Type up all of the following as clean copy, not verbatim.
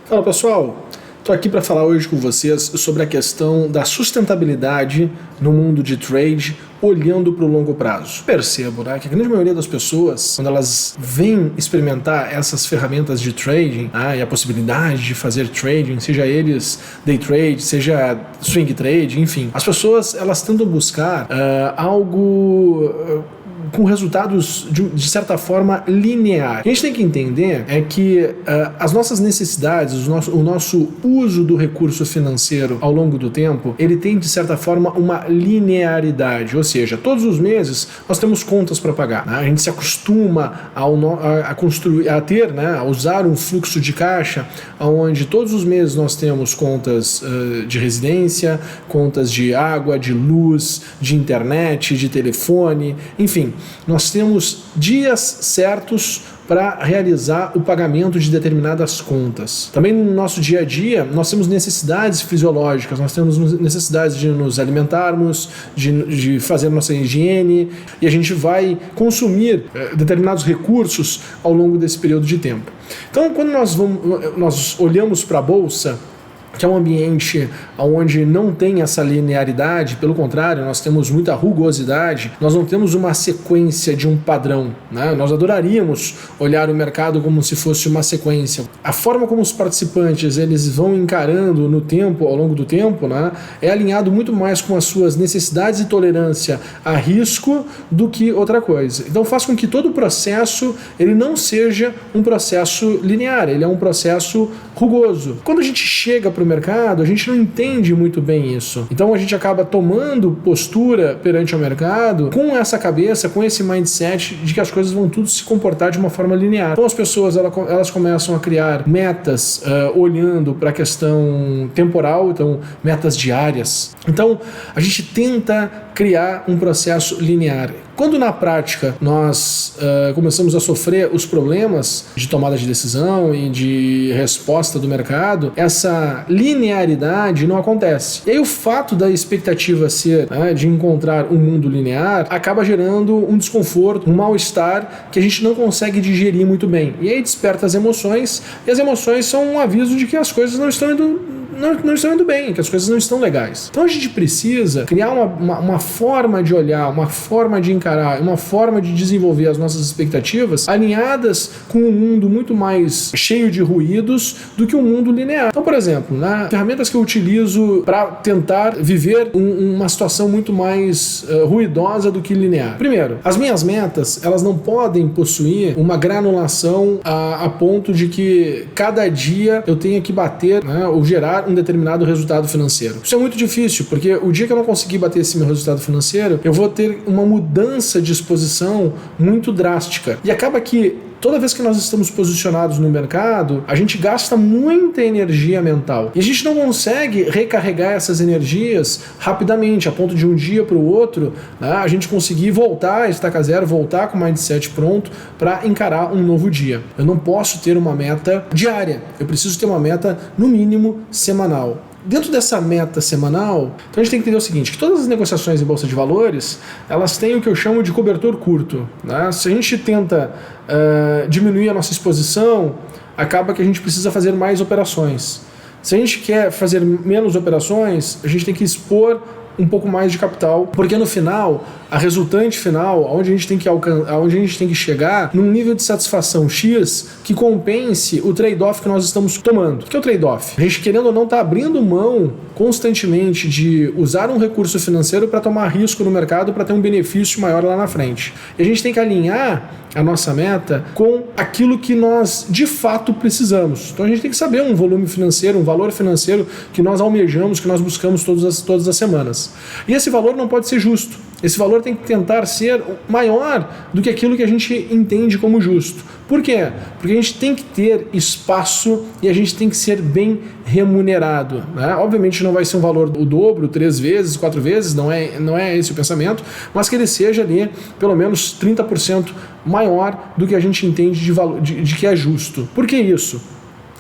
Fala pessoal, estou aqui para falar hoje com vocês sobre a questão da sustentabilidade no mundo de trade, olhando para o longo prazo. Percebo, né, que a grande maioria das pessoas, quando elas vêm experimentar essas ferramentas de trading, e a possibilidade de fazer trading, seja eles day trade, seja swing trade, enfim, as pessoas elas tentam buscar algo com resultados de certa forma linear. O que a gente tem que entender é que as nossas necessidades, o nosso uso do recurso financeiro ao longo do tempo, ele tem de certa forma uma linearidade, ou seja, todos os meses nós temos contas para pagar, né? A gente se acostuma a usar um fluxo de caixa onde todos os meses nós temos contas de residência, contas de água, de luz, de internet, de telefone, enfim, nós temos dias certos para realizar o pagamento de determinadas contas. Também no nosso dia a dia, nós temos necessidades fisiológicas, nós temos necessidades de nos alimentarmos, de fazer nossa higiene, e a gente vai consumir determinados recursos ao longo desse período de tempo. Então, quando nós olhamos para a Bolsa, que é um ambiente onde não tem essa linearidade, pelo contrário, nós temos muita rugosidade, nós não temos uma sequência de um padrão, né? Nós adoraríamos olhar o mercado como se fosse uma sequência. A forma como os participantes eles vão encarando no tempo, ao longo do tempo, né, é alinhado muito mais com as suas necessidades e tolerância a risco do que outra coisa. Então faz com que todo o processo ele não seja um processo linear, ele é um processo rugoso. Quando a gente chega para o mercado, a gente não entende muito bem isso. Então a gente acaba tomando postura perante o mercado com essa cabeça, com esse mindset de que as coisas vão tudo se comportar de uma forma linear. Então as pessoas elas começam a criar metas olhando para a questão temporal, então metas diárias. Então a gente tenta criar um processo linear. Quando na prática nós começamos a sofrer os problemas de tomada de decisão e de resposta do mercado, essa linearidade não acontece. E aí o fato da expectativa ser de encontrar um mundo linear acaba gerando um desconforto, um mal-estar que a gente não consegue digerir muito bem. E aí desperta as emoções, e as emoções são um aviso de que as coisas não estão indo bem, que as coisas não estão legais. Então a gente precisa criar uma forma de olhar, uma forma de encarar, uma forma de desenvolver as nossas expectativas alinhadas com um mundo muito mais cheio de ruídos do que um mundo linear. Então, por exemplo, ferramentas que eu utilizo para tentar viver uma situação muito mais ruidosa do que linear. Primeiro, as minhas metas, elas não podem possuir uma granulação a ponto de que cada dia eu tenha que bater, ou gerar um determinado resultado financeiro. Isso é muito difícil, porque o dia que eu não conseguir bater esse meu resultado financeiro, eu vou ter uma mudança de exposição muito drástica. E acaba que toda vez que nós estamos posicionados no mercado, a gente gasta muita energia mental. E a gente não consegue recarregar essas energias rapidamente, a ponto de um dia para o outro, a gente conseguir voltar a estaca zero, voltar com o mindset pronto para encarar um novo dia. Eu não posso ter uma meta diária, eu preciso ter uma meta, no mínimo, semanal. Dentro dessa meta semanal, então a gente tem que entender o seguinte, que todas as negociações em bolsa de valores, elas têm o que eu chamo de cobertor curto, né? Se a gente tenta diminuir a nossa exposição, acaba que a gente precisa fazer mais operações. Se a gente quer fazer menos operações, a gente tem que expor um pouco mais de capital, porque no final, a resultante final, onde a gente tem que chegar, num nível de satisfação X que compense o trade-off que nós estamos tomando. O que é o trade-off? A gente, querendo ou não, está abrindo mão constantemente de usar um recurso financeiro para tomar risco no mercado para ter um benefício maior lá na frente. E a gente tem que alinhar a nossa meta com aquilo que nós de fato precisamos. Então a gente tem que saber um volume financeiro, um valor financeiro que nós almejamos, que nós buscamos todas as semanas. E esse valor não pode ser justo. Esse valor tem que tentar ser maior do que aquilo que a gente entende como justo. Por quê? Porque a gente tem que ter espaço e a gente tem que ser bem remunerado, né? Obviamente não vai ser um valor o dobro, 3 vezes, 4 vezes, não é esse o pensamento, mas que ele seja ali pelo menos 30% maior do que a gente entende de que é justo. Por que isso?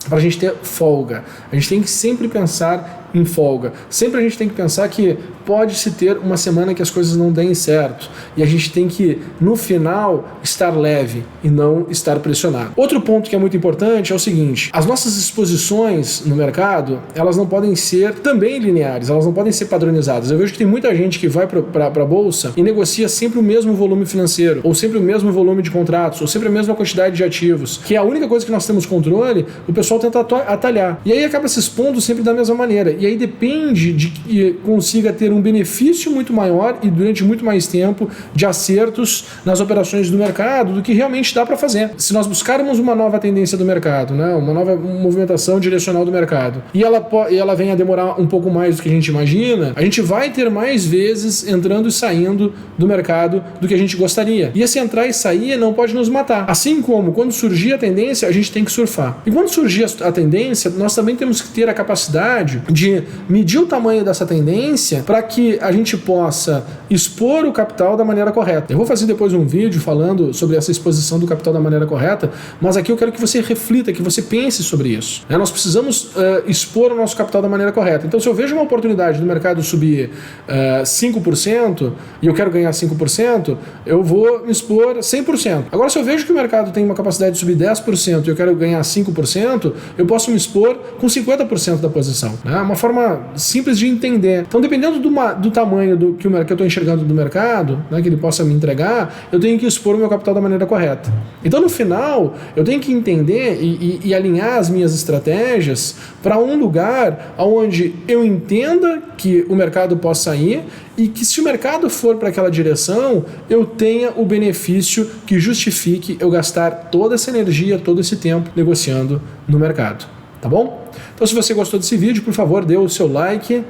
Para a gente ter folga. A gente tem que sempre pensar em folga. Sempre a gente tem que pensar que pode-se ter uma semana que as coisas não deem certo. E a gente tem que, no final, estar leve e não estar pressionado. Outro ponto que é muito importante é o seguinte: as nossas exposições no mercado, elas não podem ser também lineares, elas não podem ser padronizadas. Eu vejo que tem muita gente que vai para a bolsa e negocia sempre o mesmo volume financeiro, ou sempre o mesmo volume de contratos, ou sempre a mesma quantidade de ativos, que é a única coisa que nós temos controle. O pessoal tenta atalhar. E aí acaba se expondo sempre da mesma maneira. E aí depende de que consiga ter um benefício muito maior e durante muito mais tempo de acertos nas operações do mercado do que realmente dá para fazer. Se nós buscarmos uma nova tendência do mercado, né, uma nova movimentação direcional do mercado, e ela vem a demorar um pouco mais do que a gente imagina, a gente vai ter mais vezes entrando e saindo do mercado do que a gente gostaria. E esse entrar e sair não pode nos matar. Assim como quando surgir a tendência, a gente tem que surfar. E quando surgir a tendência, nós também temos que ter a capacidade de medir o tamanho dessa tendência para que a gente possa expor o capital da maneira correta. Eu vou fazer depois um vídeo falando sobre essa exposição do capital da maneira correta, mas aqui eu quero que você reflita, que você pense sobre isso. Nós precisamos expor o nosso capital da maneira correta. Então, se eu vejo uma oportunidade do mercado subir 5% e eu quero ganhar 5%, eu vou me expor 100%. Agora, se eu vejo que o mercado tem uma capacidade de subir 10% e eu quero ganhar 5%, eu posso me expor com 50% da posição. É uma forma simples de entender. Então, dependendo do tamanho que eu estou enxergando do mercado, né, que ele possa me entregar, eu tenho que expor o meu capital da maneira correta. Então, no final, eu tenho que entender e alinhar as minhas estratégias para um lugar onde eu entenda que o mercado possa ir e que, se o mercado for para aquela direção, eu tenha o benefício que justifique eu gastar toda essa energia, todo esse tempo negociando no mercado. Tá bom? Então, se você gostou desse vídeo, por favor, dê o seu like,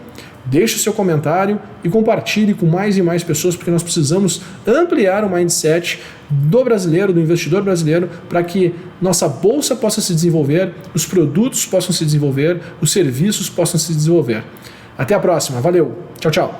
deixe o seu comentário e compartilhe com mais e mais pessoas, porque nós precisamos ampliar o mindset do brasileiro, do investidor brasileiro, para que nossa bolsa possa se desenvolver, os produtos possam se desenvolver, os serviços possam se desenvolver. Até a próxima. Valeu. Tchau, tchau.